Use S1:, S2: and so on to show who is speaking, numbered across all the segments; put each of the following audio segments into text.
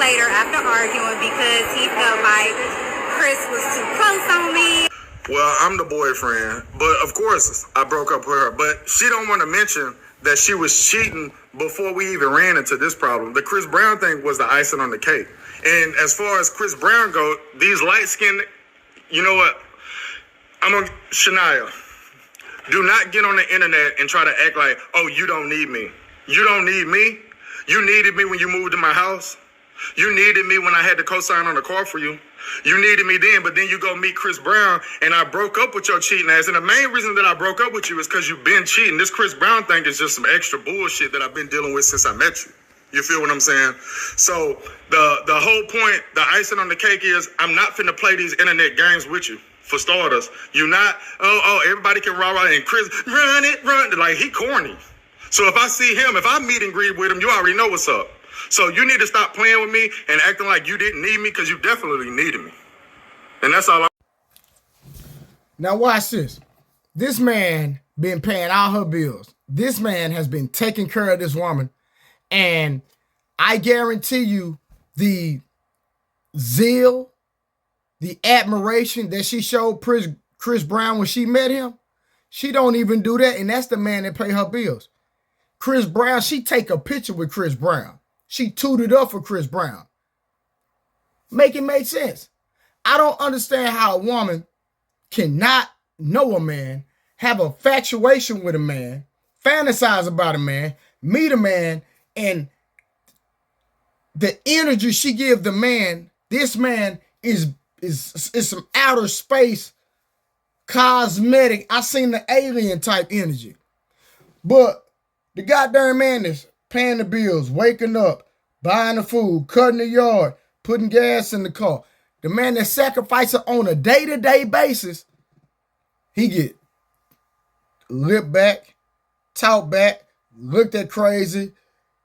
S1: later after arguing because he felt like Chris was too close on me.
S2: Well, I'm the boyfriend, but of course I broke up with her. But she don't want to mention that she was cheating before we even ran into this problem. The Chris Brown thing was the icing on the cake. And as far as Chris Brown go, these light-skinned, you know what? Shania, do not get on the internet and try to act like, oh, you don't need me. You don't need me. You needed me when you moved to my house. You needed me when I had to co-sign on the car for you. You needed me then, but then you go meet Chris Brown, and I broke up with your cheating ass. And the main reason that I broke up with you is because you've been cheating. This Chris Brown thing is just some extra bullshit that I've been dealing with since I met you. You feel what I'm saying? So the whole point, the icing on the cake is I'm not finna play these internet games with you. For starters, you not, everybody can rah-rah and Chris, run it. Like, he corny. So if I see him, if I meet and greet with him, you already know what's up. So you need to stop playing with me and acting like you didn't need me because you definitely needed me. And that's all.
S3: Now watch this. This man been paying all her bills. This man has been taking care of this woman. And I guarantee you the zeal, the admiration that she showed Chris Brown when she met him, she don't even do that. And that's the man that pay her bills. Chris Brown, she take a picture with Chris Brown. She tooted up for Chris Brown. Make it make sense. I don't understand how a woman cannot know a man, have a infatuation with a man, fantasize about a man, meet a man, and the energy she give the man, this man is some outer space cosmetic. I seen the alien type energy. But the goddamn man is paying the bills, waking up, buying the food, cutting the yard, putting gas in the car. The man that sacrifices on a day-to-day basis, he get lip back, talk back, looked at crazy.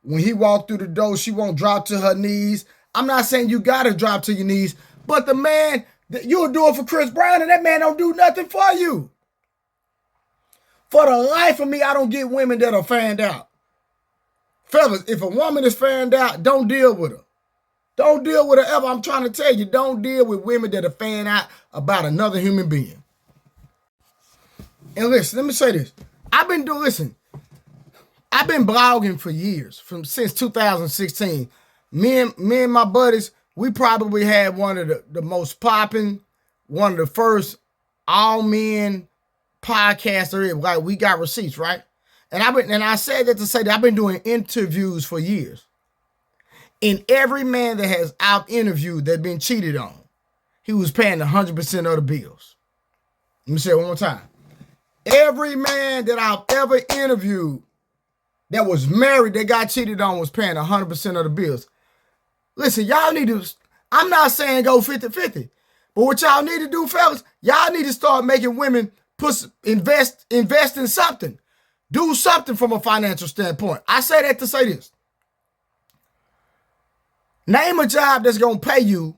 S3: When he walked through the door, she won't drop to her knees. I'm not saying you gotta drop to your knees, but the man, you'll do it for Chris Brown, and that man don't do nothing for you. For the life of me, I don't get women that are fanned out. Fellas, if a woman is fanned out, don't deal with her. Don't deal with her ever. I'm trying to tell you, don't deal with women that are fanned out about another human being. And listen, let me say this. I've been blogging for years, since 2016. Me and my buddies, we probably had one of the most popping, one of the first all men podcaster. Like, we got receipts, right? And I said that to say that I've been doing interviews for years. And every man that has out interviewed that been cheated on, he was paying 100% of the bills. Let me say it one more time. Every man that I've ever interviewed that was married that got cheated on was paying 100% of the bills. Listen, y'all need to, I'm not saying go 50-50, but what y'all need to do, fellas, y'all need to start making women invest in something. Do something from a financial standpoint. I say that to say this. Name a job that's going to pay you,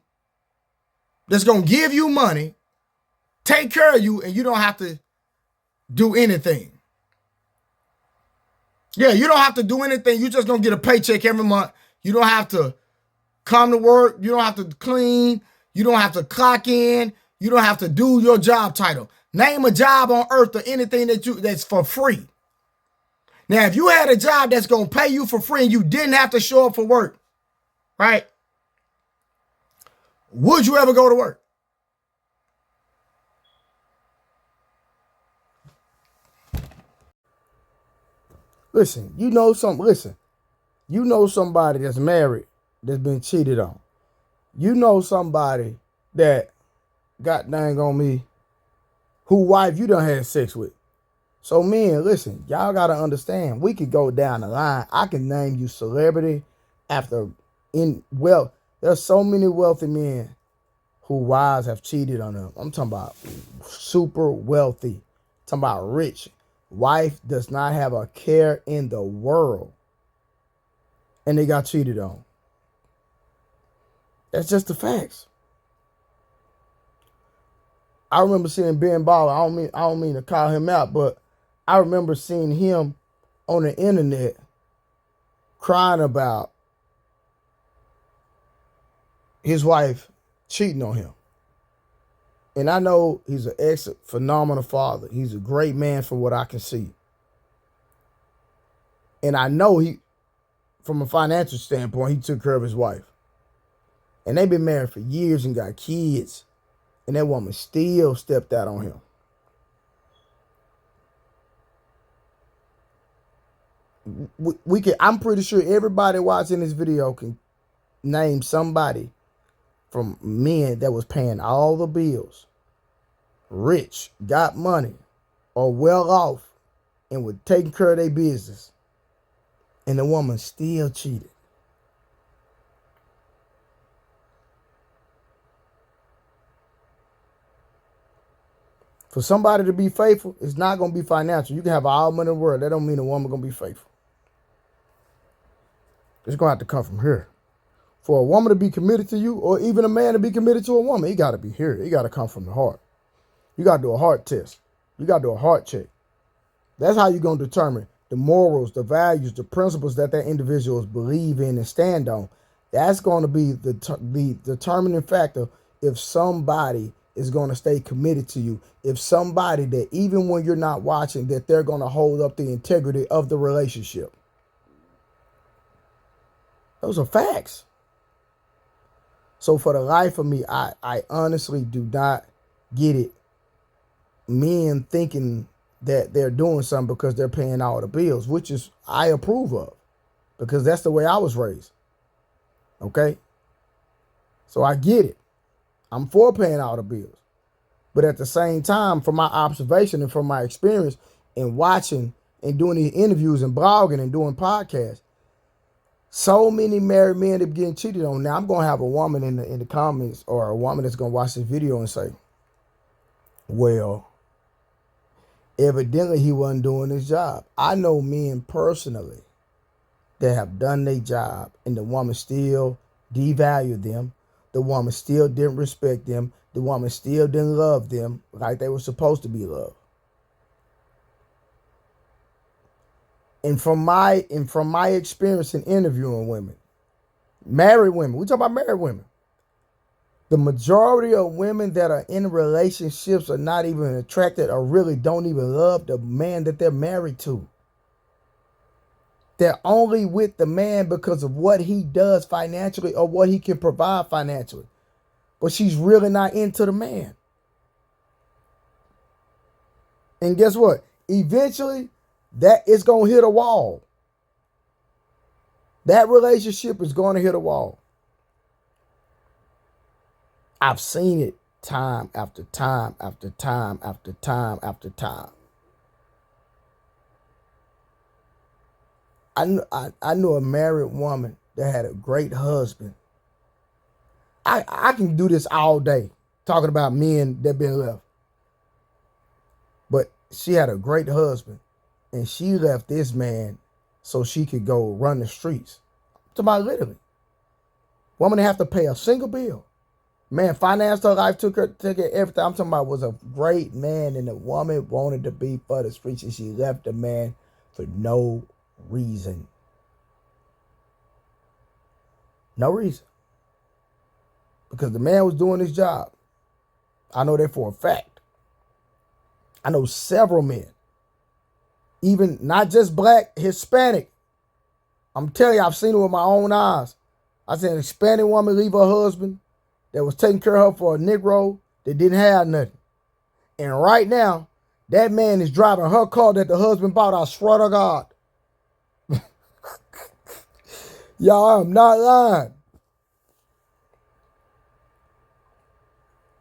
S3: that's going to give you money, take care of you, and you don't have to do anything. Yeah, you don't have to do anything. You're just going to get a paycheck every month. You don't have to come to work. You don't have to clean. You don't have to clock in. You don't have to do your job title. Name a job on earth or anything that's for free. Now, if you had a job that's going to pay you for free and you didn't have to show up for work, right? Would you ever go to work? Listen, you know somebody that's married that's been cheated on. You know somebody that, god dang on me, who wife you done had sex with. So men, listen, y'all gotta understand, we could go down the line. I can name you celebrity after there's so many wealthy men who wives have cheated on them. I'm talking about super wealthy. I'm talking about rich. Wife does not have a care in the world. And they got cheated on. That's just the facts. I remember seeing Ben Baller. I don't mean to call him out, but I remember seeing him on the internet crying about his wife cheating on him. And I know he's an phenomenal father. He's a great man from what I can see. And I know from a financial standpoint, he took care of his wife. And they've been married for years and got kids. And that woman still stepped out on him. I'm pretty sure everybody watching this video can name somebody from men that was paying all the bills, rich, got money, or well off, and were taking care of their business, and the woman still cheated. For somebody to be faithful, it's not going to be financial. You can have all money in the world. That don't mean a woman going to be faithful. It's going to have to come from here. For a woman to be committed to you, or even a man to be committed to a woman, he got to be here. He got to come from the heart. You got to do a heart test. You got to do a heart check. That's how you're going to determine the morals, the values, the principles that individuals believe in and stand on. That's going to be the determining factor if somebody is going to stay committed to you. If somebody that even when you're not watching, that they're going to hold up the integrity of the relationship. Those are facts. So for the life of me, I honestly do not get it. Men thinking that they're doing something because they're paying all the bills, which is I approve of, because that's the way I was raised. Okay? So I get it. I'm for paying all the bills. But at the same time, from my observation and from my experience in watching and doing these interviews and blogging and doing podcasts, so many married men that getting cheated on. Now I'm gonna have a woman in the comments, or a woman that's gonna watch this video and say, well, evidently he wasn't doing his job. I know men personally that have done their job and the woman still devalued them. The woman still didn't respect them. The woman still didn't love them like they were supposed to be loved. And from my experience in interviewing women, married women, we talk about married women, the majority of women that are in relationships are not even attracted or really don't even love the man that they're married to. They're only with the man because of what he does financially or what he can provide financially. But she's really not into the man. And guess what? Eventually, that is going to hit a wall. That relationship is going to hit a wall. I've seen it time after time after time after time after time. I knew a married woman that had a great husband. I can do this all day, talking about men that been left. But she had a great husband, and she left this man so she could go run the streets. I'm talking about literally. Woman didn't have to pay a single bill. Man financed her life, took care of everything. I'm talking about was a great man, and the woman wanted to be for the streets, and she left the man for no reason. No reason. Because the man was doing his job. I know that for a fact. I know several men, even not just black, Hispanic. I'm telling you, I've seen it with my own eyes. I seen an Hispanic woman leave her husband that was taking care of her for a Negro that didn't have nothing. And right now, that man is driving her car that the husband bought. I swear to God. Y'all, I'm not lying.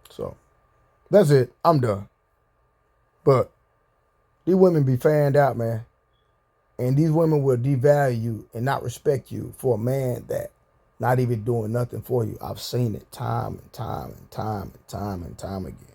S3: So, that's it. I'm done. But these women be fanned out, man. And these women will devalue you and not respect you for a man that not even doing nothing for you. I've seen it time and time and time and time and time again.